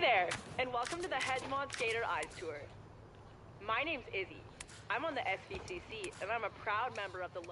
there, and welcome to the Headmon Skater Eyes Tour. My name's Izzy. I'm on the SVCC, and I'm a proud member of the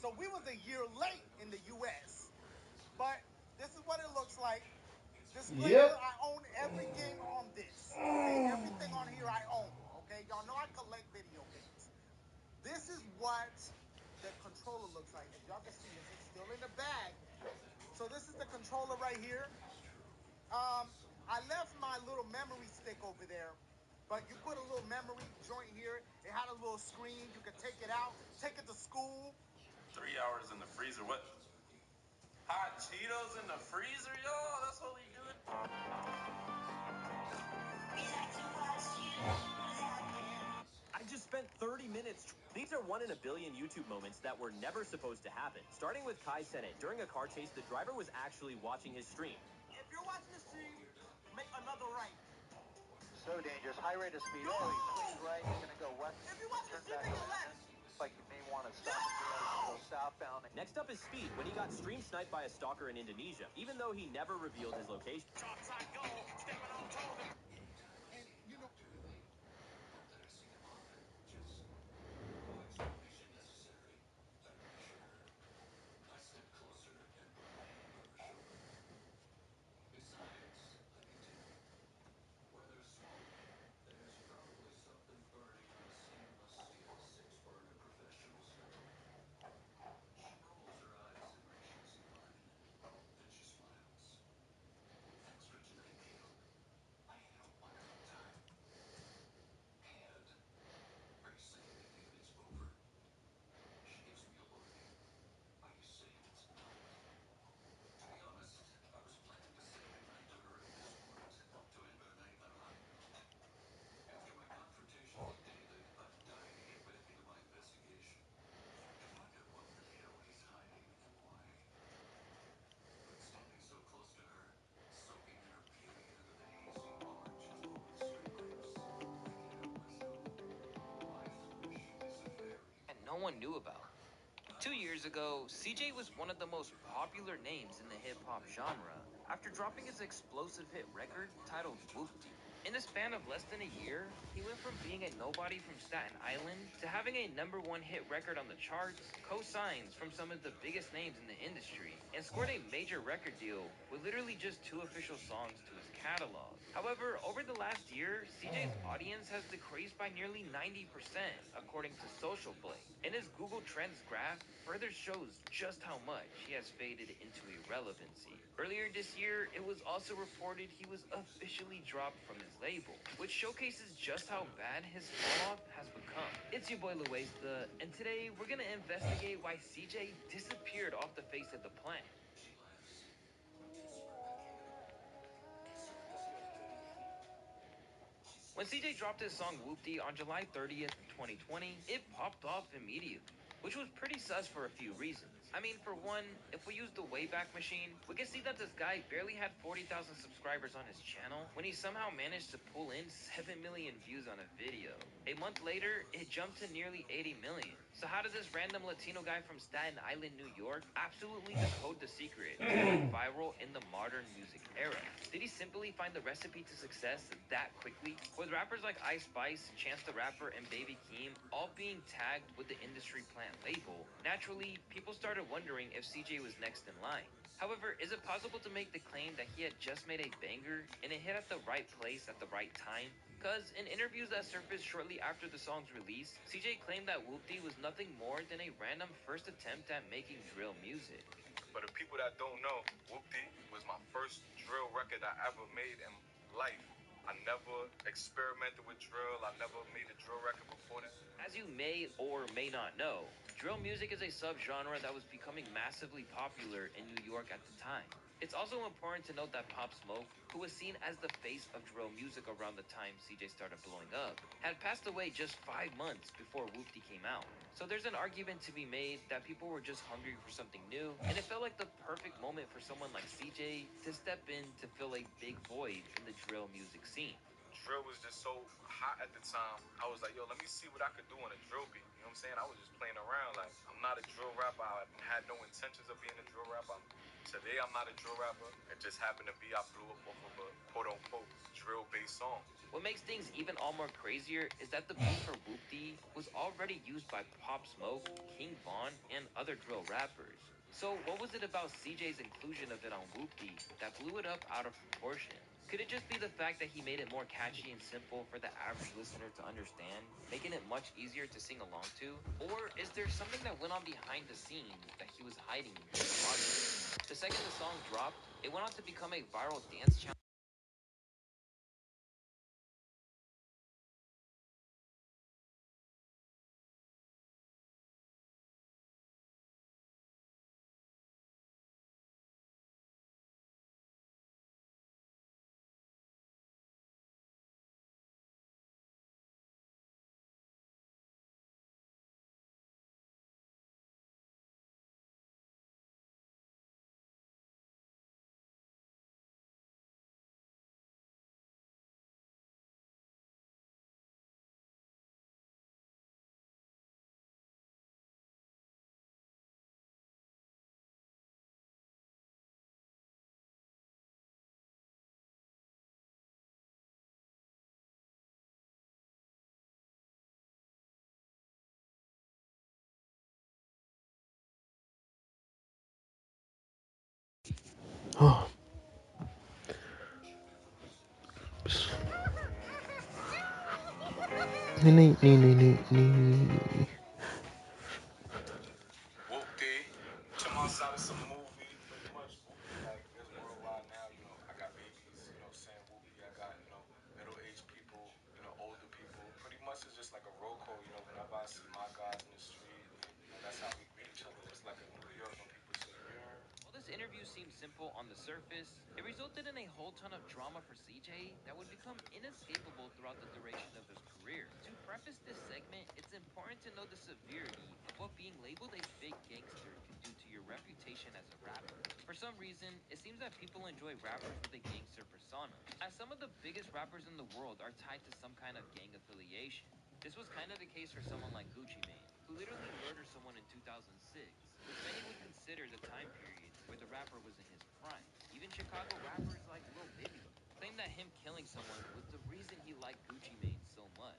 So we was a year late in the U.S., but this is what it looks like. Disclaimer, I own every game on this. Okay? Everything on here I own. Okay, y'all know I collect video games. This is what the controller looks like. As y'all can see, it's still in the bag. So this is the controller right here. I left my little memory stick over there, but you put a little memory joint here. It had a little screen. You could take it out, take it to school. 3 hours in the freezer. What? Hot Cheetos in the freezer, y'all? That's what we doing? I just spent 30 minutes. These are 1 in a billion YouTube moments that were never supposed to happen. Starting with Kai Cenat. During a car chase, the driver was actually watching his stream. If you're watching the stream, make another right. So dangerous. High rate of speed. Oh, he swings right. He's going to go west. If you watch the stream, make a left. Like you may want to stop and go southbound. Next up is Speed, when he got stream sniped by a stalker in Indonesia, even though he never revealed his location. Shots I go, stepping on toes. And you know. No one knew about. 2 years ago, CJ was one of the most popular names in the hip-hop genre after dropping his explosive hit record titled Whoop-Dee. In the span of less than a year, he went from being a nobody from Staten Island to having a #1 hit record on the charts, co-signs from some of the biggest names in the industry, and scored a major record deal with literally just 2 official songs to his catalog. However, over the last year, CJ's audience has decreased by nearly 90%, according to Social Blade. And his Google Trends graph further shows just how much he has faded into irrelevancy. Earlier this year, it was also reported he was officially dropped from his label, which showcases just how bad his fall-off has become. It's your boy Luesta, and today we're gonna investigate why CJ disappeared off the face of the planet. When CJ dropped his song Whoop-Dee on July 30th, 2020, it popped off immediately, which was pretty sus for a few reasons. I mean, for one, if we use the Wayback Machine, we can see that this guy barely had 40,000 subscribers on his channel when he somehow managed to pull in 7 million views on a video. A month later, it jumped to nearly 80 million. So how did this random Latino guy from Staten Island, New York, absolutely decode the secret to going viral in the modern music era? Did he simply find the recipe to success that quickly? With rappers like Ice Spice, Chance the Rapper, and Baby Keem all being tagged with the Industry Plant label, naturally, people started started wondering if CJ was next in line. However, is it possible to make the claim that he had just made a banger and it hit at the right place at the right time? Because in interviews that surfaced shortly after the song's release, CJ claimed that Whoopty was nothing more than a random first attempt at making drill music. For the people that don't know, Whoopty was my first drill record I ever made in life. I never experimented with drill. I never made a drill record before that. As you may or may not know, drill music is a subgenre that was becoming massively popular in New York at the time. It's also important to note that Pop Smoke, who was seen as the face of drill music around the time CJ started blowing up, had passed away just 5 months before Whoopty came out. So there's an argument to be made that people were just hungry for something new, and it felt like the perfect moment for someone like CJ to step in to fill a big void in the drill music scene. Drill was just so hot at the time. I was like, yo, let me see what I could do on a drill beat. You know what I'm saying? I was just playing around. Like, I'm not a drill rapper. I had no intentions of being a drill rapper. Today, I'm not a drill rapper. It just happened to be I blew up off of a quote-unquote drill-based song. What makes things even all more crazier is that the beat for Whoopty was already used by Pop Smoke, King Von, and other drill rappers. So what was it about CJ's inclusion of it on Whoopty that blew it up out of proportion? Could it just be the fact that he made it more catchy and simple for the average listener to understand, making it much easier to sing along to? Or is there something that went on behind the scenes that he was hiding from the audience? The second the song dropped, it went on to become a viral dance challenge. Oh, nee, nee, nee, nee, nee. Whoop-dee. Jamal Sal is a movie, pretty much. Whoop-dee, like, is worldwide now. You know, I got babies, you know, saying Whoop-dee. I got, you know, middle-aged people, you know, older people. Pretty much it's just like a roll call, you know, whenever I see my guys in the street, you know, that's how we greet each other. It's like a New York when people say, yeah. While this interview seems simple on the surface, it resulted in a whole ton of drama for CJ that would become inescapable throughout the duration of his career. To preface this segment, it's important to know the severity of what being labeled a fake gangster can do to your reputation as a rapper. For some reason, it seems that people enjoy rappers with a gangster persona, as some of the biggest rappers in the world are tied to some kind of gang affiliation. This was kind of the case for someone like Gucci Mane, who literally murdered someone in 2006, which many would consider the time period where the rapper was in his prime. Even Chicago rappers like Lil Baby claim that him killing someone was the reason he liked Gucci Mane so much.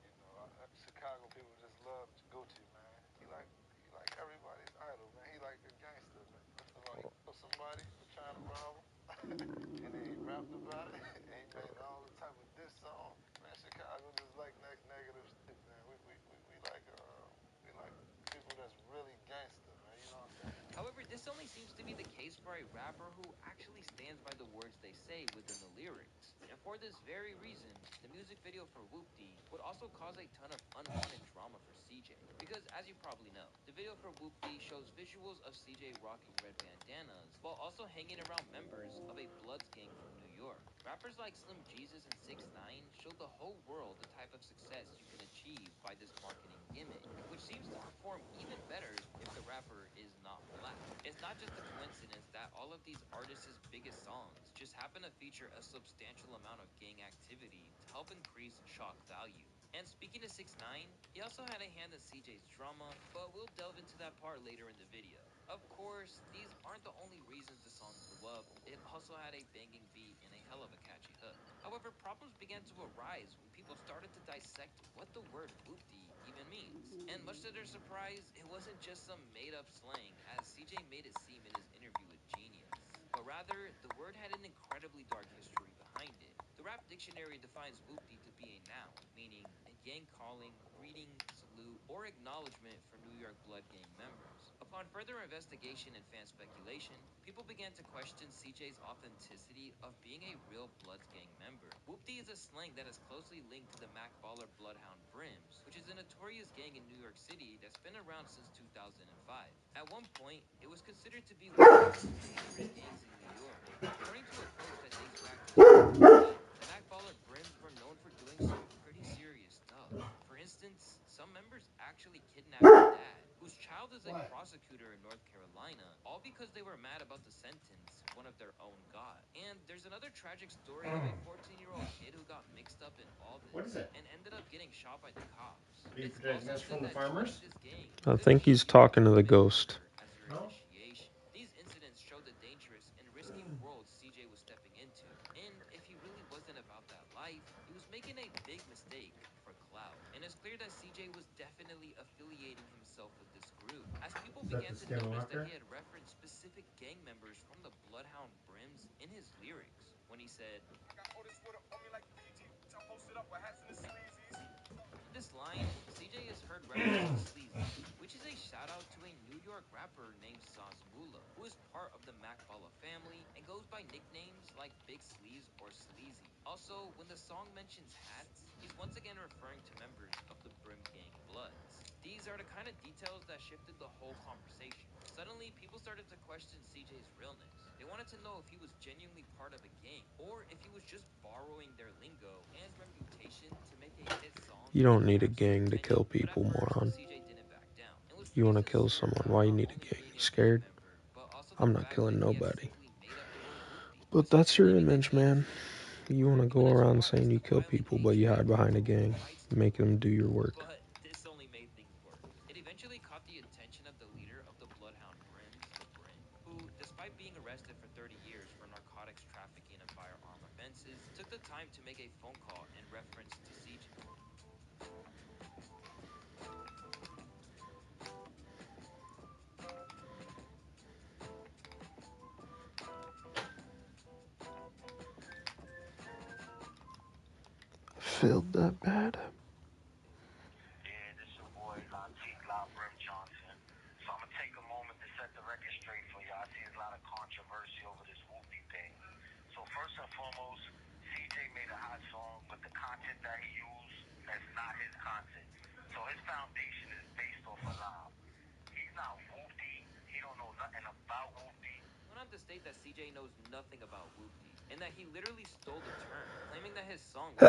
You know, Chicago people just love Gucci, man. He like everybody's idol, man. He like a gangster, man. First of all, he killed somebody for trying to rob him, and then he rapped about it, and he made all the type of diss songs. Man, Chicago just like negative shit, man. We like people that's really gangster, man. You know what I'm saying? However, this only seems to be the case for a rapper who actually stands by the words they say within the lyrics. And for this very reason, the music video for Whoopty would also cause a ton of unwanted drama for CJ. Because as you probably know, the video for Whoopty shows visuals of CJ rocking red bandanas while also hanging around members of a Bloods gang from New York. Rappers like Slim Jesus and 6 9 showed the whole world the type of success you can achieve by this marketing gimmick, which seems to perform even better if the rapper is not black. It's not just a coincidence that all of these artists' biggest songs just happen to feature a substantial amount of gang activity to help increase shock value. And speaking of 6 9 he also had a hand in CJ's drama, but we'll delve into that part later in the video. Of course, these aren't the only reasons the song blew up. It also had a banging beat and a hell of a catchy hook. However, problems began to arise when people started to dissect what the word whoopty even means. And much to their surprise, it wasn't just some made-up slang, as CJ made it seem in his interview with Genius. But rather, the word had an incredibly dark history behind it. The Rap Dictionary defines whoopty to be a noun, meaning a gang calling, greeting, salute, or acknowledgement for New York Blood gang members. Upon further investigation and fan speculation, people began to question CJ's authenticity of being a real Bloods gang member. Whoopty is a slang that is closely linked to the Mac Baller Bloodhound Brims, which is a notorious gang in New York City that's been around since 2005. At one point, it was considered to be one of the most dangerous gangs in New York. According to a post that dates back to 2015, the Mac Baller Brims were known for doing some pretty serious stuff. For instance, some members actually kidnapped their dad, whose child is a prosecutor in North Carolina, all because they were mad about the sentence one of their own got. And there's another tragic story of a 14-year-old kid who got mixed up in all this and ended up getting shot by the cops. It's also said that joining this gang I could think mean he's you will talking to the commit ghost. murder as your initiation. These incidents show the dangerous and risky world CJ was stepping into. And if he really wasn't about that life, he was making a big mistake for clout. And it's clear that CJ was definitely affiliating himself with this group, as people began to notice that he had referenced specific gang members from the Bloodhound Brims in his lyrics. When he said, I got all this water on me like Fiji. I posted up with hats and the sleazies. in this line, CJ is heard referencing Sleazy, which is a shout out to a New York rapper named Sauce Moolah, who is part of the Mac Balla family and goes by nicknames like Big Sleaze or Sleazy. Also, when the song mentions hats, he's once again referring to members of the Brim Gang Bloods. These are the kind of details that shifted the whole conversation. Suddenly, people started to question CJ's realness. They wanted to know if he was genuinely part of a gang, or if he was just borrowing their lingo and reputation to make a hit song. You don't need a gang to kill people, moron. CJ didn't back down. It was You pretty want to kill sincere someone, about why you not need a only gang? being You a gang scared? member, but also the I'm not fact killing that he had nobody. simply made up the word whoopty, But that's your claiming image, it means man. You want to go even as around far as saying you the kill violent people, but you nature hide behind a of the gang. fights. Make them do your work. But this only made things worse. It eventually caught the attention of the leader of the Bloodhound Brims, LeBrim, who, despite being arrested for 30 years for narcotics trafficking and firearm offenses, took the time to make a phone call in reference to CJ. Felt that bad. Yeah, this your boy Latif La Brim Johnson. So I'm gonna take a moment to set the record straight for you. I see there's a lot of controversy over this whoopty thing. So first and foremost, CJ made a hot song, but the content that he used, that's not his content. So his foundation is based off a lie. He's not whoopty. He don't know nothing about whoopty. Went on to state that CJ knows nothing about whoopty, and that he literally stole the term, claiming that his song was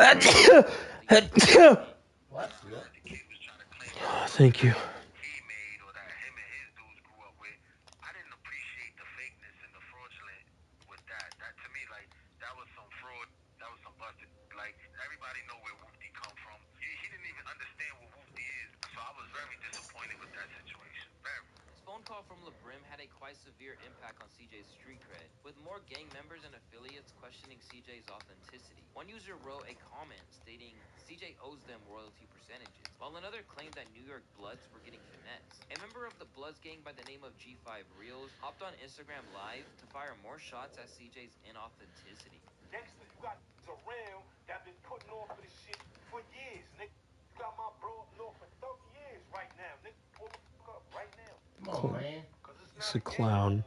What? The kid was trying to claim it Oh, was thank something you. that he made or that him and his dudes grew up with. I didn't appreciate the fakeness and the fraudulent with that. That to me, like, that was some fraud. That was some busted. Like, everybody know where Whoopty come from. He didn't even understand what Whoopty is. So I was very disappointed with that situation. Very. His phone call from LeBrim had a quite severe impact on CJ's street cred, with more gang members and affiliates questioning CJ's authenticity. One user wrote a comment stating CJ owes them royalty percentages, while another claimed that New York Bloods were getting finessed. A member of the Bloods gang by the name of G5 Reels hopped on Instagram Live to fire more shots at CJ's inauthenticity. Gangster, you got around that been putting on for this shit for years, nigga. You got my bro up north for 30 years right now, nigga. Pull the fuck up right now. Come on, man. He's a clown.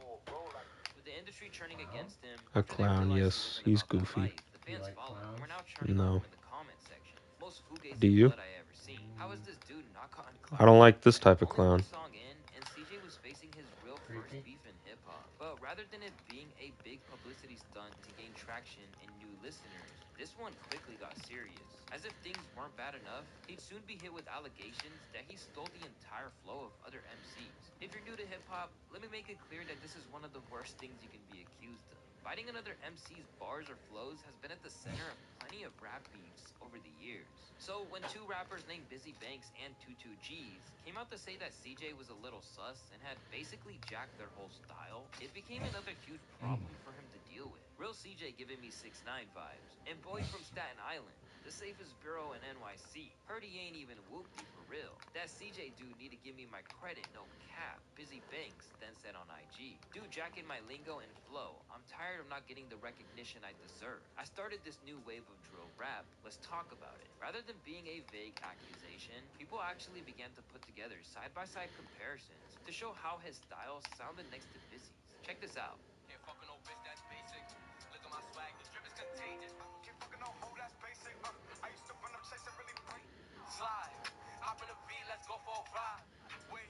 With the industry turning against him A after they clown, realized he yes. wasn't He's about that goofy. life, the You fans like followed him. clowns? We're now churning No. on him in the comment section. Most Do fugazi you? blood I ever seen. How is this dude not gotten I don't like this type of Only clown. one song in, and CJ was facing his real first Creepy. beef in hip hop. But rather than it being a big publicity stunt to gain traction and new listeners, this one quickly got serious. As if things weren't bad enough, he'd soon be hit with allegations that he stole the entire flow of other MCs. If you're new to hip-hop, let me make it clear that this is one of the worst things you can be accused of. Fighting another MC's bars or flows has been at the center of plenty of rap beefs over the years. So when two rappers named Busy Banks and 22G's came out to say that CJ was a little sus and had basically jacked their whole style, it became another huge problem for him to deal with. Real CJ giving me 6ix9ine vibes. And Boy from Staten Island, the safest borough in NYC. Heard he ain't even whoopty for real. That CJ dude need to give me my credit, no cap. Busy Banks then said on IG, dude jacking my lingo and flow. I'm tired of not getting the recognition I deserve. I started this new wave of drill rap. Let's talk about it. Rather than being a vague accusation, people actually began to put together side-by-side comparisons to show how his style sounded next to Busy's. Check this out. Can't fuck with no bitch, that's basic. Look at my swag, the drip is contagious. Can't fuck with no hoe, that's basic. I used to run up chasing really bright. Slide, hop in the V, let's go for a ride. Wait,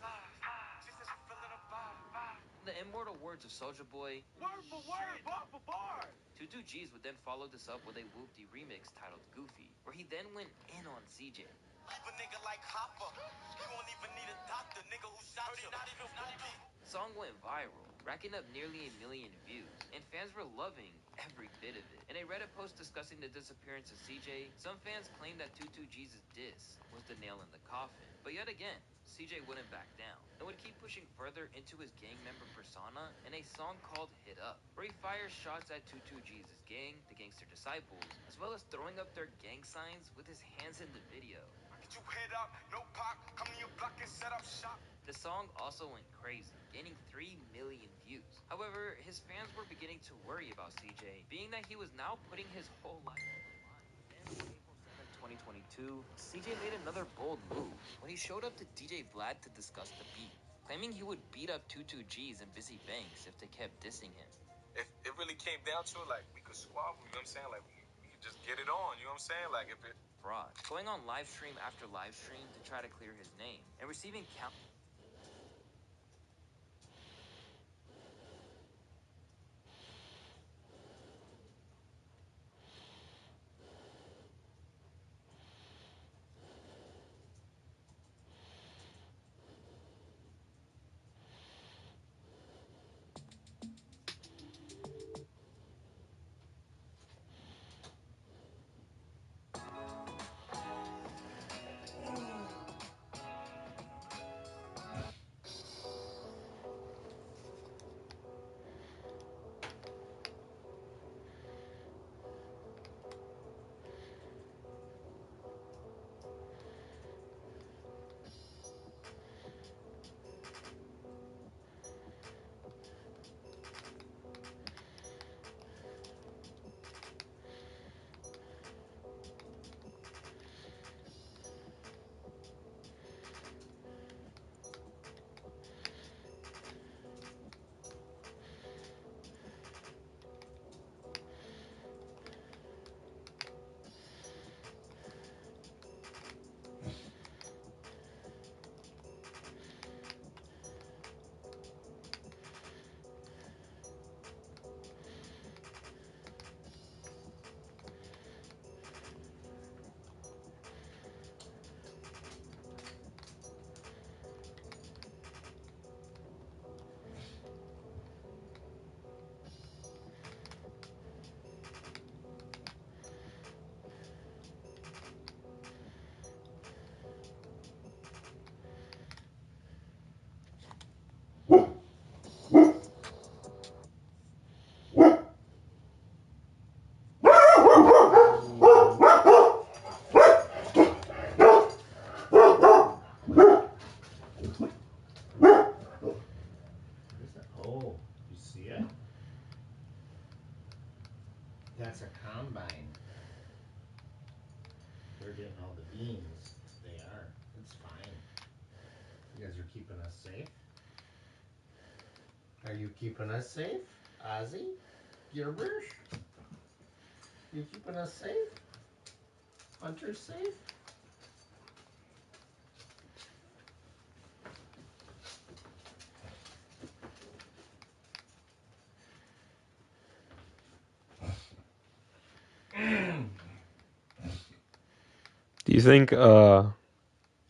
slide. She said she feeling a vibe. In the immortal words of Soulja Boy, Word for word, bar for bar. 22G's would then follow this up with a whoopty remix titled Goofy, where he then went in on CJ. Leave a nigga like Hopper. You won't even need a doctor, nigga who shot you. Not even. The song went viral, racking up nearly 1 million views, and fans were loving every bit of it. In a Reddit post discussing the disappearance of CJ, some fans claimed that 22G's diss was the nail in the coffin. But yet again, CJ wouldn't back down and would keep pushing further into his gang member persona in a song called Hit Up, where he fires shots at 22G's gang, the Gangster Disciples, as well as throwing up their gang signs with his hands in the video. Get you hit up, no pop. Come to your block and set up shop. The song also went crazy, gaining 3 million views. However, his fans were beginning to worry about CJ, being that he was now putting his whole life on the line. Then on April 7th, 2022, CJ made another bold move when he showed up to DJ Vlad to discuss the beat, claiming he would beat up 22G's and Busy Banks if they kept dissing him. If it really came down to it, like, we could squabble, you know what I'm saying? Like, we could just get it on, you know what I'm saying? Like, if it... Fraud. Going on live stream after live stream to try to clear his name, and receiving Oh, you see it? That's a combine. They're getting all the beans. They are. It's fine. You guys are keeping us safe? Are you keeping us safe? Ozzy? Gilbert? You keeping us safe? Hunter's safe? Do you think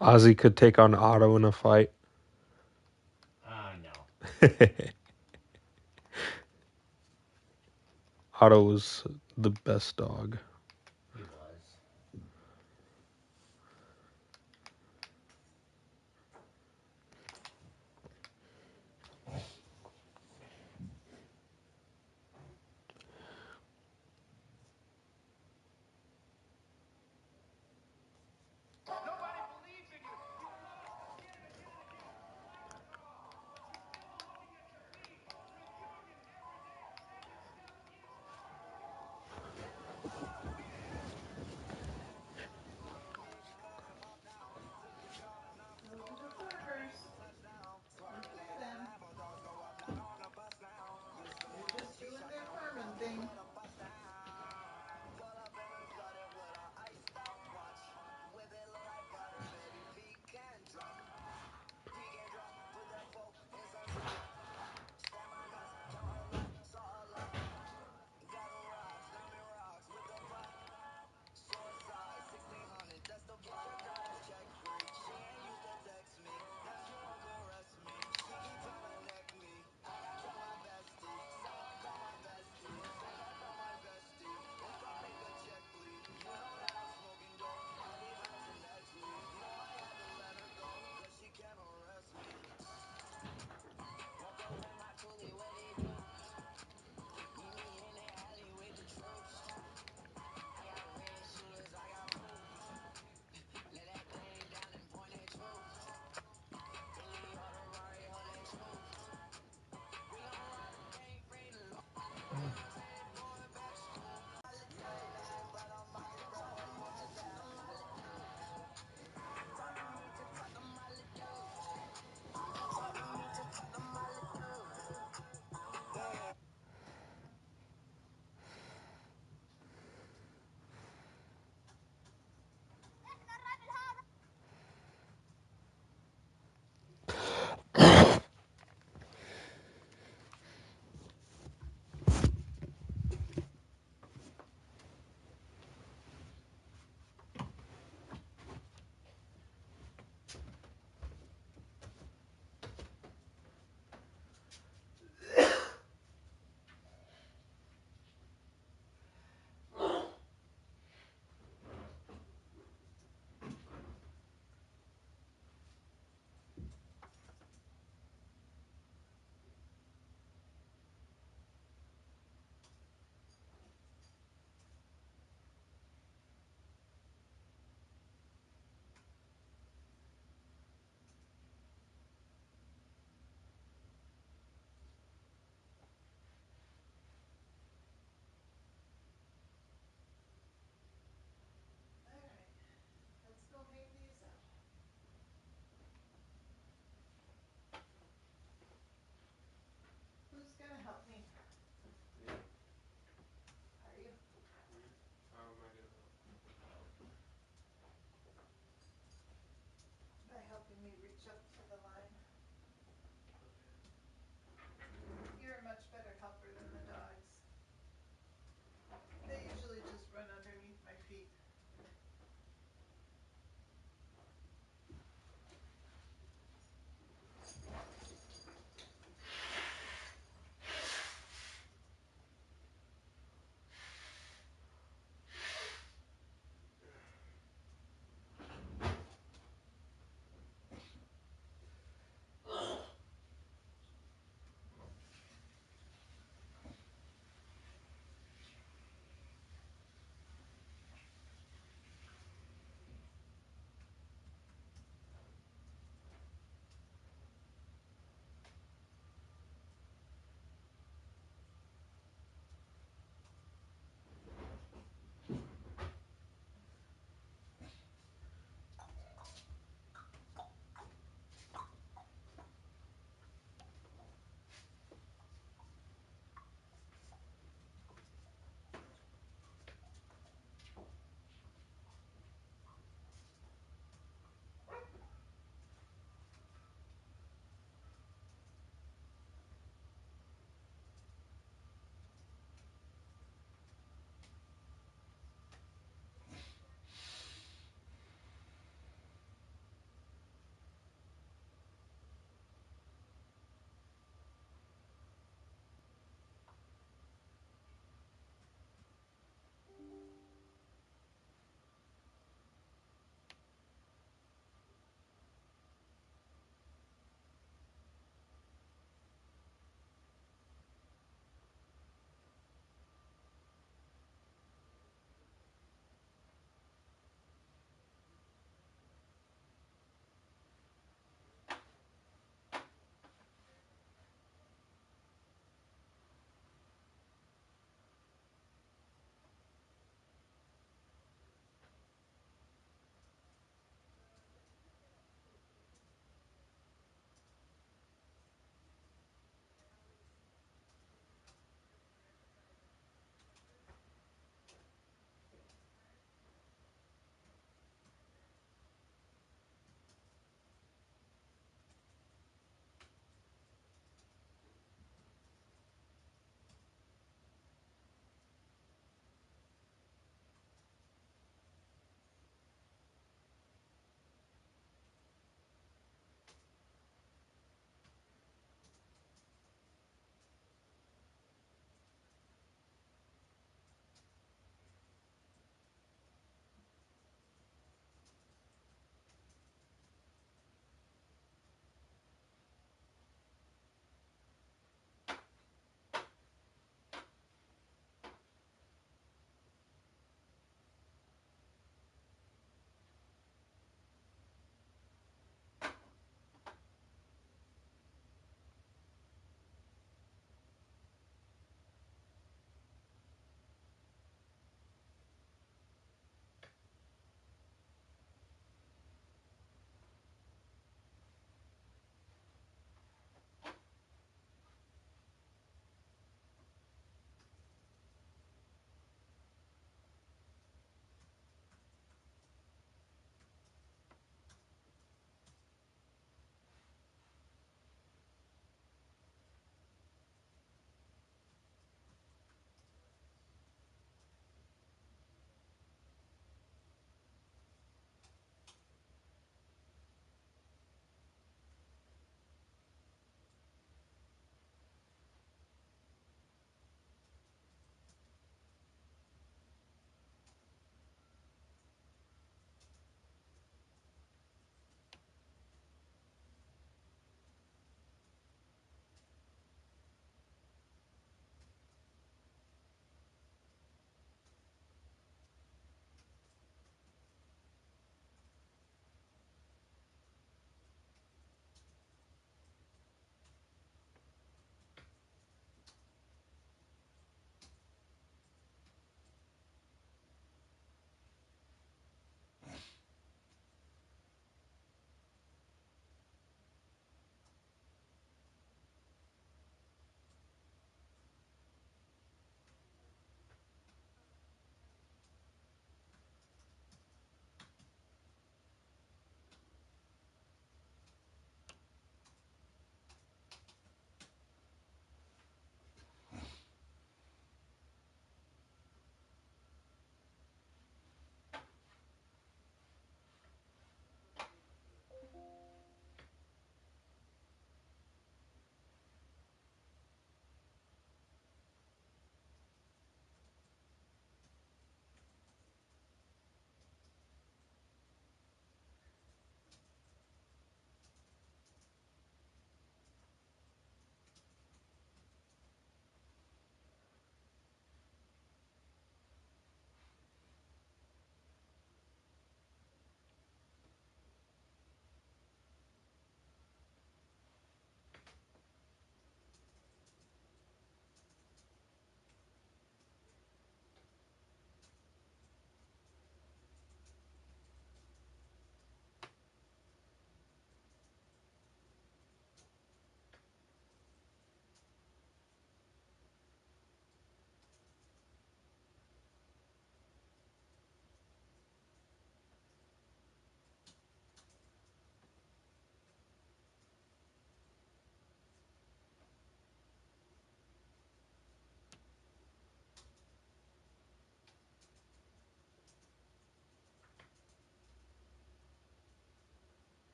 Ozzy could take on Otto in a fight? Otto was the best dog. He was.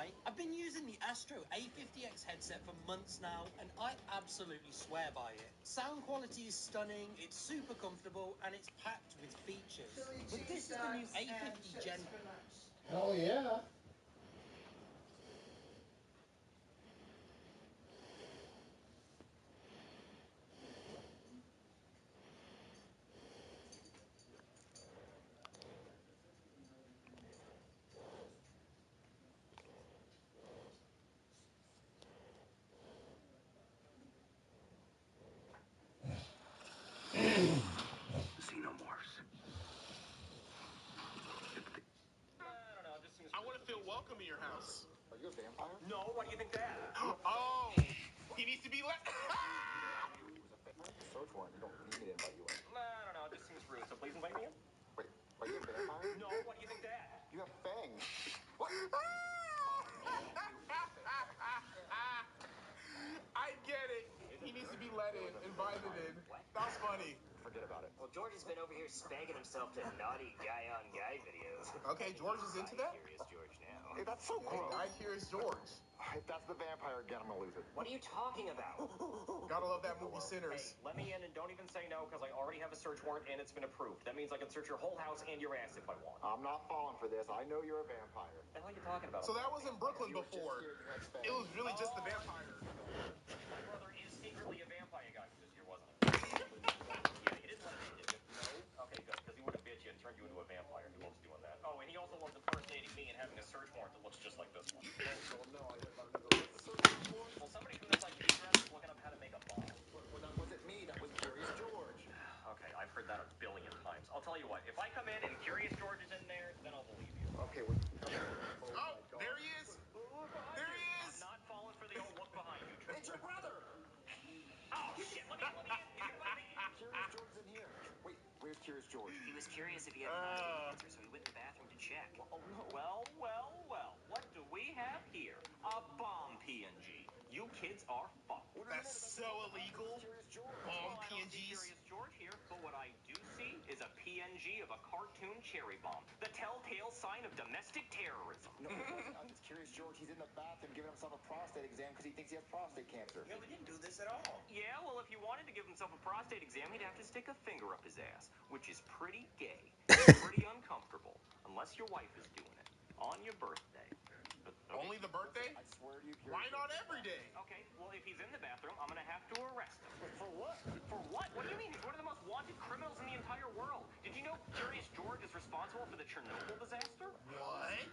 lie. I've been using the Astro A50X headset for months now, and I absolutely swear by it. Sound quality is stunning, it's super comfortable, and it's packed with features. But this is the new A50 Gen. Hell yeah. Xenomorphs. I want to feel welcome in your house. Are you a vampire? No, why do you think that? Oh, he needs to be let. Search warrant. You don't need me to invite you in. I don't know, it just seems rude, so please invite me in. Wait, are you a vampire? No, why do you think that? You have fangs. What? I get it. He needs to be let in, invited in. That's funny. Forget about it. Well, George has been over here spanking himself to naughty guy-on-guy videos. Okay, George is into that? Curious George now. Hey, that's so gross. I hear it's George. If that's the vampire again, I'm gonna lose it. What are you talking about? Gotta love that movie, Sinners. Hey, let me in and don't even say no, because I already have a search warrant and it's been approved. That means I can search your whole house and your ass if I want. I'm not falling for this. I know you're a vampire. What the hell are you talking about? So that was in Brooklyn before. It was really just the vampire. My brother is secretly a vampire guy this year, wasn't he? Yeah, you didn't let him in, did you? No. Okay, good, because he would have bit you and turned you into a vampire. He loves doing that. Oh, and he also loves impersonating me and having a search warrant that looks just like this one. No, I didn't let him go. What's the search warrant for? Well, somebody who knows IP address is looking up how to make a bomb. Well, that wasn't me. That was Curious George. Okay, I've heard that a billion times. I'll tell you what, if I come in and Curious George is in there, then I'll believe you. Okay, well, Oh, there he is. There he is. I'm not falling for the old look behind you trick. it's your brother. Oh, shit, let me in. Curious George's in here. Wait, where's Curious George? He was curious if he had prostate cancer, so he went to the bathroom to check. Oh, no. Well, what do we have here? A bomb PNG. You kids are fucked. That's so illegal. Curious George. Bomb I don't see PNGs. Curious George here, but what I do see is a PNG of a cartoon cherry bomb. The telltale sign of domestic terrorism. No, it's Curious George. He's in the bathroom giving himself a prostate exam because he thinks he has prostate cancer. Yeah, we didn't do this at all. Yeah, well, if he wanted to give himself a prostate exam, he'd have to stick a finger up his ass, which is pretty gay, pretty uncomfortable, unless your wife is doing it on your birthday. Only the birthday? I swear to you, Curious Why not George. every day? Okay, well, if he's in the bathroom, I'm gonna have to arrest him. Wait, for what? For what? What do you mean? He's one of the most wanted criminals in the entire world. Did you know Curious George is responsible for the Chernobyl disaster? What?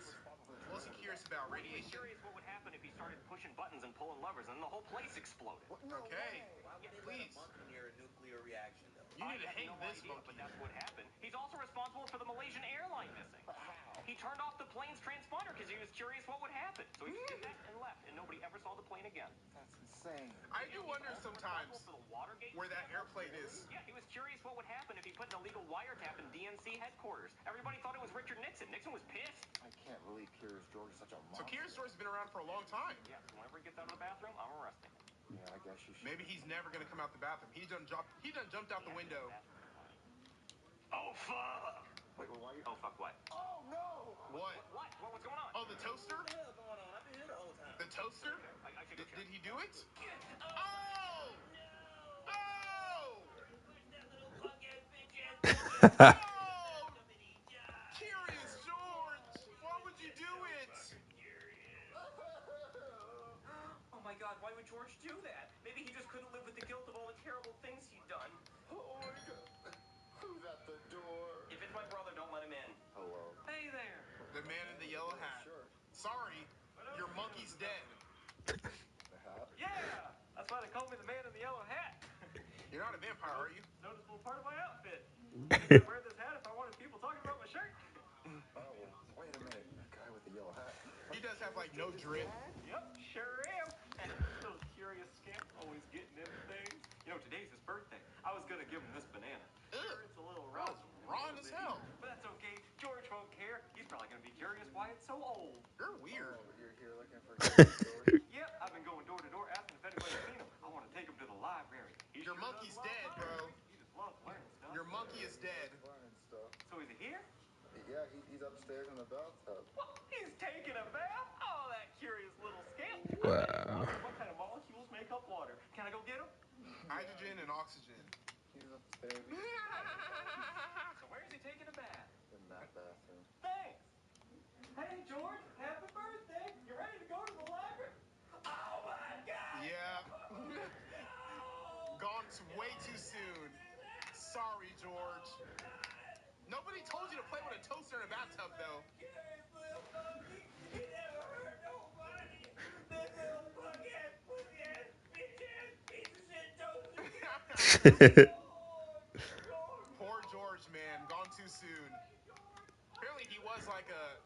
What's he curious about? He was Radiation? curious what would happen if he started pushing buttons and pulling levers, and then the whole place exploded. What? No Okay. way. Why would they Please. let a monkey near a nuclear reaction, though? You need to I have hang no this idea, monkey. but that's what happened. He's also responsible for the Malaysian airline missing. How? He turned off the plane's transponder because he was curious what would happen. So he just did that and left, and nobody ever saw the plane again. That's insane. I do wonder He's also sometimes responsible for the Watergate where that scandal. airplane is. Yeah, he was curious what would happen if he put an illegal wiretap in DNC headquarters. Everybody thought it was Richard Nixon. Nixon was pissed. I can't believe Curious George is such a So monster. Curious George has been around for a long time. Yeah, so whenever he gets out of the bathroom, I'm arresting him. Yeah, I guess you should. Maybe he's never gonna come out the bathroom. He done jumped out the window. Oh, fuck! Wait, why are you? Oh, fuck what? Oh, no! What? What? What's going on? Oh, the toaster? What the hell going on? I've been here the whole time. The toaster? I should go check. Did he do it? Oh! Oh! No! Oh! Push that little punk-ass bitch-ass Oh! Curious George! Why would you do it? Oh my god, why would George do that? Maybe he just couldn't live with the guilt of all the terrible things he'd done. Oh, my God. Who's at the door? If it's my brother, don't let him in. Hello. Hey there. The man in the yellow hat. Sure. Sorry, your monkey's dead. The hat? Yeah! That's why they call me the man in the yellow hat. You're not a vampire, are you? Noticeable part of my outfit. I wear this hat if I wanted people talking about my shirt. Oh, wait a minute. The guy with the yellow hat. He does have like no drip. Yep, sure am. Those curious scamp always getting into things. You know, today's his birthday. I was gonna give him this banana. Sure, it's a little raw. Raw as hell. But that's okay. George won't care. He's probably gonna be curious why it's so old. You're weird. Oh, you're here looking for Curious George? Yep, I've been going door to door asking if anybody's seen him. I want to take him to the library. Your monkey's dead, bro. He just loves learning stuff. Your monkey is dead. Learning stuff. So is he here? Yeah, he's upstairs in the bathtub. What? He's taking a bath? Oh, that Wow. What kind of molecules make up water? Can I go get them? Hydrogen and oxygen. So where is he taking a bath? In that bathroom. Thanks. Hey, George, happy birthday. You ready to go to the library? Oh, my God. Yeah. Gone way too soon. Sorry, George. Nobody told you to play with a toaster in a bathtub, though. Poor George, man. Gone too soon. Apparently, he was like a,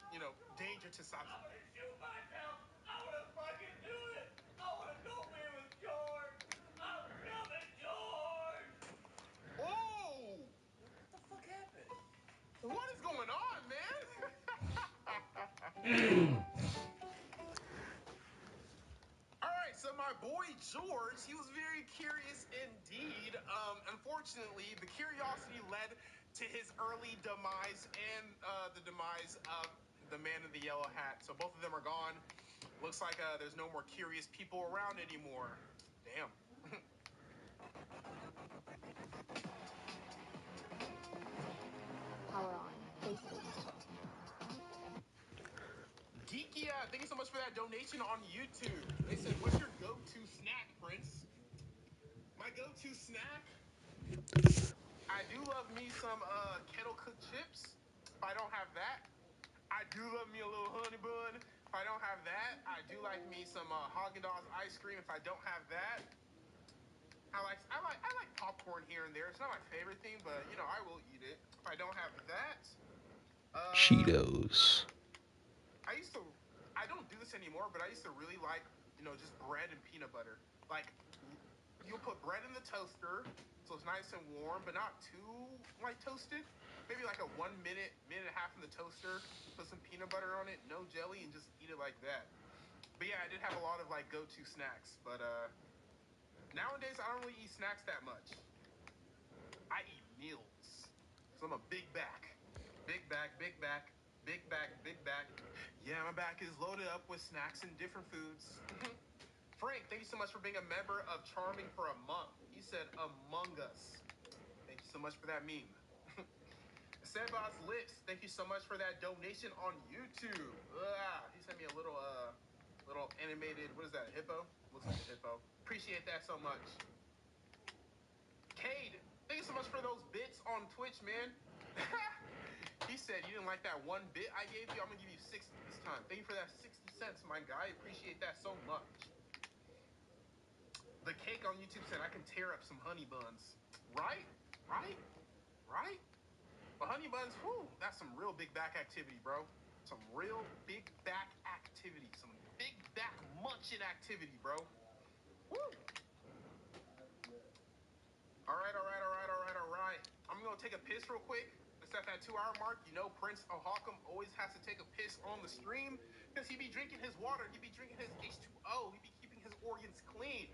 danger to society. Oh! What the fuck happened? What is going on, man? All right, so my boy George, he was very curious indeed. Unfortunately, the curiosity led to his early demise and the demise of the man in the yellow hat. So both of them are gone. Looks like there's no more curious people around anymore. Damn. Power on. Facebook. Geeky, thank you so much for that donation on YouTube. They said, what's your go-to snack, Prince? My go-to snack? I do love me some kettle-cooked chips. If I don't have that, I do love me a little honey bun. If I don't have that, I do like me some Haagen-Dazs ice cream. If I don't have that, I like popcorn here and there. It's not my favorite thing, but I will eat it. If I don't have that, Cheetos. I don't do this anymore, but I used to really like, just bread and peanut butter. Like, you'll put bread in the toaster, so it's nice and warm, but not too, toasted. Maybe like a 1 minute, minute and a half in the toaster, put some peanut butter on it, no jelly, and just eat it like that. But yeah, I did have a lot of, go-to snacks. But, nowadays, I don't really eat snacks that much. I eat meals. So I'm a big back. Big back, big back, big back, big back. Yeah, my back is loaded up with snacks and different foods. Frank, thank you so much for being a member of Charming for a month. He said, Among Us. Thank you so much for that meme. Sebas Lips, thank you so much for that donation on YouTube. He sent me a little animated, what is that, a hippo? Looks like a hippo. Appreciate that so much. Cade, thank you so much for those bits on Twitch, man. He said, you didn't like that 1 bit I gave you? I'm going to give you 60 this time. Thank you for that 60 cents, my guy. Appreciate that so much. The Cake on YouTube said, I can tear up some honey buns. Right? Right? Right? But honey buns, whoo, that's some real big back activity, bro. Some real big back activity. Some big back munching activity, bro. Woo! All right. I'm going to take a piss real quick. It's at that 2-hour mark. Prince Ohakam always has to take a piss on the stream because he be drinking his water. He be drinking his H2O. He be keeping his organs clean.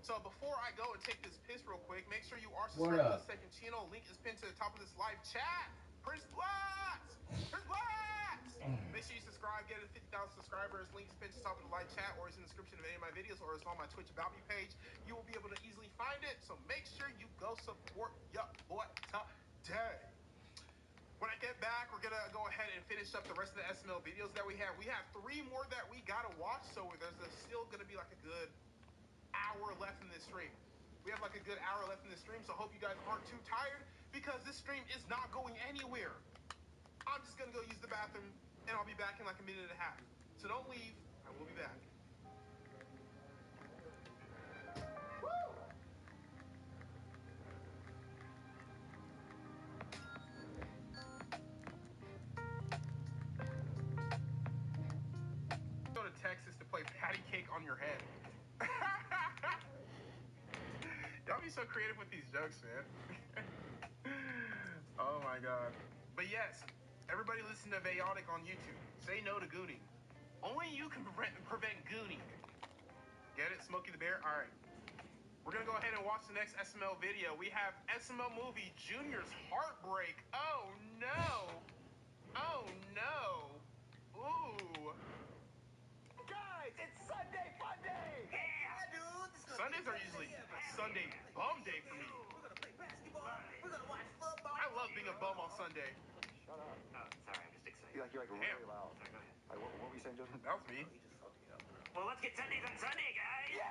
So before I go and take this piss real quick, make sure you are subscribed to the second channel. Link is pinned to the top of this live chat. Prince Blast! Prince Blast! Make sure you subscribe. Get it to 50,000 subscribers. Link is pinned to the top of the live chat, or it's in the description of any of my videos, or it's on my Twitch About Me page. You will be able to easily find it. So make sure you go support your boy today. When I get back, we're going to go ahead and finish up the rest of the SML videos that we have. We have 3 more that we got to watch, so there's still going to be like a good hour left in this stream. We have like a good hour left in this stream, so hope you guys aren't too tired because this stream is not going anywhere. I'm just going to go use the bathroom, and I'll be back in like a minute and a half. So don't leave. I will be back. Go to Texas to play patty cake on your head. Y'all be so creative with these jokes, man. Oh my god. But yes, everybody listen to Vayotic on YouTube. Say no to gooning. Only you can prevent gooning. Get it? Smokey the Bear? Alright. We're gonna go ahead and watch the next SML video. We have SML movie Junior's Heartbreak. Oh no! Oh no! Ooh! Guys, it's Sunday being a bum on Sunday. Shut up. Oh, sorry, I'm just excited. You're like Damn. really loud. Sorry, go ahead. What were you saying, Joseph? That was me. Well, let's get Sundays on Sunday, guys. Yeah!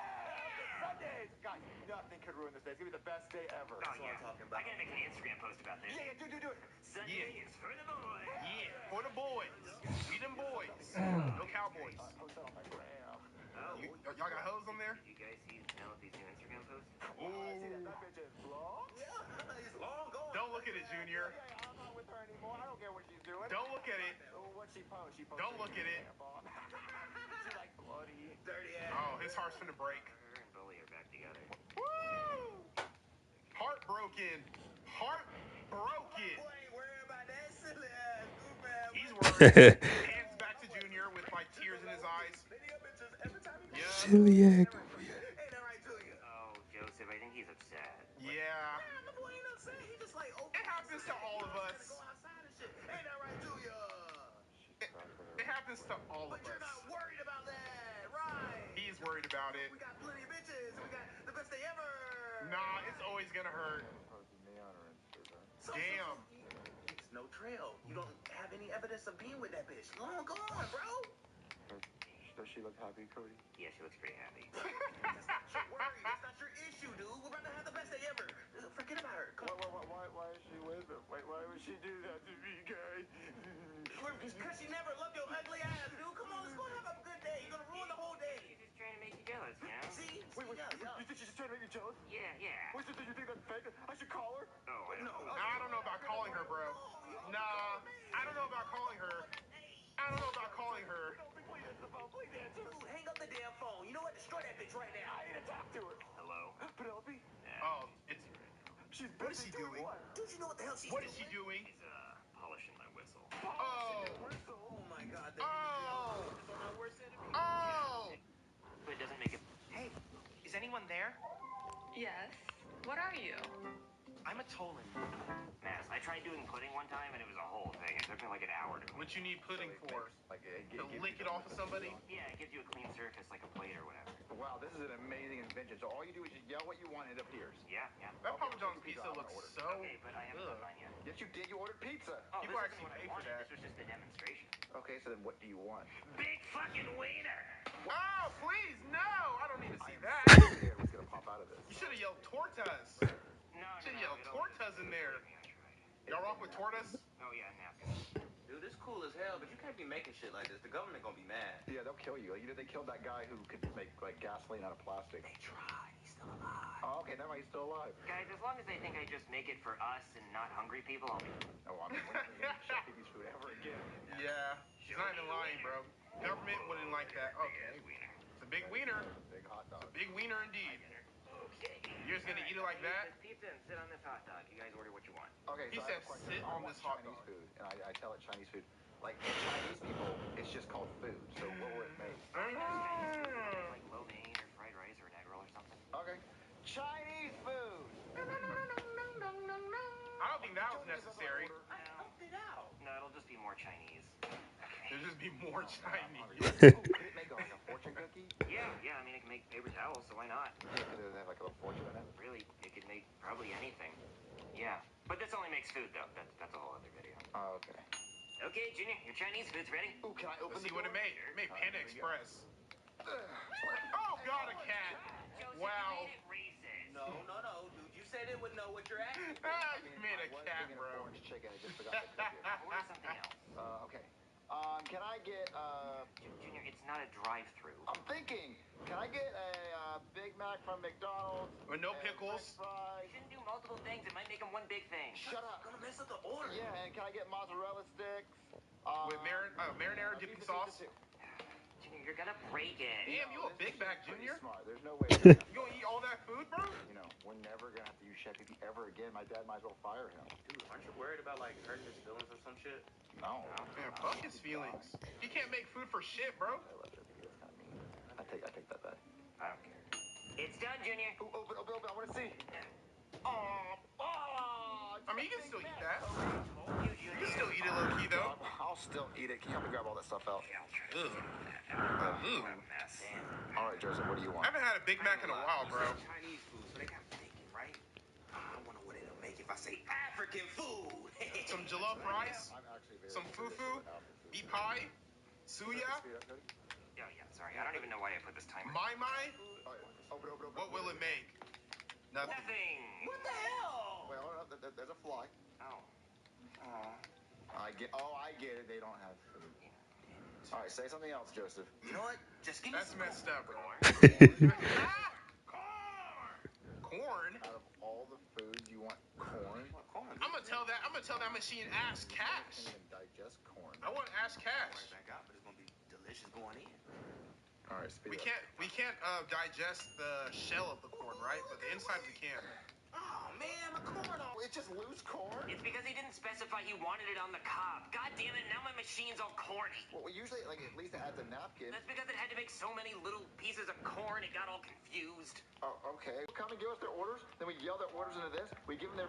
Sundays! Guys, nothing could ruin this day. It's gonna be the best day ever. Oh, yeah. I gotta make an Instagram post about this. Yeah, do it. Sunday is for the boys. Yeah, for the boys. We them boys. No cowboys. Post that on my gram. Oh, Y'all got hoes on there? did you guys see Penelope's new Instagram post? I see that bitch is blocked. Yeah, he's long gone. Don't look at it, Junior. Yeah, I'm not with her anymore. I don't care what she's doing. Don't look at it. What she post? She posted. Don't look at it. She like bloody. Dirty ass. Oh, his heart's finna break. Her and Bully are back together. Woo! Heartbroken. Heartbroken. Boy ain't worried about that silly ass goof ass. He's worried. Hands back to Junior with like tears in his eyes. Video bitches every time he Yeah. Celiac. Ain't that right, Julia? Oh, Joseph, I think he's upset. Yeah. Man, the boy ain't upset. He just like, oh, It happens to all of us. Go outside and shit. Ain't that right, Julia? It happens to all of But you're not us. worried about that, right? He's worried about it. We got plenty of bitches. We got the best day ever. Nah, it's always gonna hurt. So, Damn. It's no trail. You don't have any evidence of being with that bitch. Long gone, bro. Does she look happy, Cody? Yeah, she looks pretty happy. That's not your worry. That's not your issue, dude. We're about to have the best day ever. Forget about her. Come on. Why is she with him? Why would she do that to me, guys? Because she never loved your ugly ass, dude. Come on, let's go have a good day. You're gonna ruin the whole day. She's just trying to make you jealous, you know? See? Wait, you think she's just trying to make me jealous? Yeah. Wait, so do you think that's fake? I should call her? Oh, I don't know. I don't know about calling her, bro. Nah, I don't know about calling her. I don't know about calling her. Please answer the phone. Please answer. Dude, hang up the damn phone. You know what? Destroy that bitch right now. I need to talk to her. Hello? Penelope? Oh, it's. She's What is she doing? What? Dude, you know what the hell she's What doing? is she doing? She's, polishing my whistle. Oh. Oh my god. Oh. On our worst enemy. Oh. But it doesn't make it... Hey, is anyone there? Yes. What are you? I'm a Tolan. Mass, I tried doing pudding one time, and it was a whole thing. It took me like an hour to What you need pudding for? Like, To lick it off of somebody? Yeah, it gives you a clean surface, like a plate or whatever. Wow, this is an amazing invention. So all you do is just yell what you want and it appears. Yeah. That Papa John's pizza looks so. Okay, but I haven't done mine yet. Yes, you did. You ordered pizza. Oh, People this actually isn't what I pay for wanted. that. This was just a demonstration. Okay, so then what do you want? Big fucking wiener! Oh, please, no! I don't need to see that. Scared what's gonna pop out of this. You should have yelled tortas. No, Should have no, yelled tortas in there. Y'all rock with tortas? Oh, yeah, napkins. Dude, this cool as hell, but you can't be making shit like this. The government gonna be mad. Yeah, they'll kill you. You know, they killed that guy who could make like gasoline out of plastic. They tried. He's still alive. Oh, okay, never mind. He's still alive. Guys, as long as they think I just make it for us and not hungry people, I'll be... Oh, I'm never gonna eat Chef Pee-Pee's food ever again. Yeah. She's not even lying, bro. Government wouldn't like that. Okay. It's a big wiener. Big hot dog. Big wiener indeed. Okay. You're just gonna eat it like that? Pizza and sit on this hot dog. You guys order what you want. Okay, He so I said have a question. sit I on want this hot Chinese dog. food, and I tell it Chinese food. Like in Chinese people, it's just called food. So what will it make? Like lo mein or fried rice or an egg roll or something. Okay, Chinese food. I don't think that was necessary. I helped it out. No, it'll just be more Chinese. There'll just be more Chinese. Could it make like a fortune cookie? Yeah, I mean, it can make paper towels, so why not? Yeah, could it have like a little fortune in it? Really, it could make probably anything. Yeah. But this only makes food, though. That's a whole other video. Oh, okay. Okay, Junior, your Chinese food's ready. Ooh, can I open Let's the see what it door? made. It made Panda Express. Oh, God, a cat. Joseph, Wow. you made it racist. No, dude. You said it would know what you're asking. Ah, you made a I was cat, thinking bro. of orange chicken. I just forgot to cook it. Order something else. Okay. Can I get Junior, it's not a drive-through. I'm thinking. Can I get a Big Mac from McDonald's? With no and pickles? French fries? You shouldn't do multiple things. It might make them one big thing. Shut up. Gonna mess up the order. Yeah, and can I get mozzarella sticks? With marinara dipping sauce? Junior, you're gonna break it. Damn, you a Big Mac, Junior? Smart. There's no way. You gonna eat all that food, bro? You know, we're never gonna have to use Chef Pee-Pee ever again. My dad might as well fire him. Dude, aren't you worried about like hurting his feelings or some shit? No. Man, fuck his feelings. He can't make food for shit, bro. I love Chef Pee-Pee. That's kind of mean. I take that back. I don't care. It's done, Junior. Ooh, open. I want to see. I mean, you can still eat that. You, You can still eat it low key, though. I'll still eat it. Can you help me grab all that stuff out? Yeah, I'll try. Ugh. What a mess. All right, Joseph. What do you I want? haven't had a Big Mac in a while, bro. Chinese food, so they got bacon, right? I wonder what it'll make if I say African food. Some jollof rice, some fufu, meat pie, suya. Yeah, sorry. I don't even know why I put this timer. My. What will it make? Nothing. What the hell? Wait, hold up. There's a fly. Oh. I get it. They don't have food. All right, say something else, Joseph. You know what? Just give me That's messed up, bro. Corn? Out of all the foods, you want corn? What, corn? I'm gonna tell that machine ass I cash. can't even digest corn. I want ass cash. Back out, but it's gonna be delicious going in. All right, speed We up. can't digest the shell of the corn, right? But the inside we can. Oh man, my corn all. It's just loose corn? It's because he didn't specify he wanted it on the cob. God damn it, now my machine's all corny. Well, we usually, like, at least it adds a napkin. That's because it had to make so many little pieces of corn, it got all confused. Oh, okay. Come and give us their orders, then we yell their orders into this. We give them their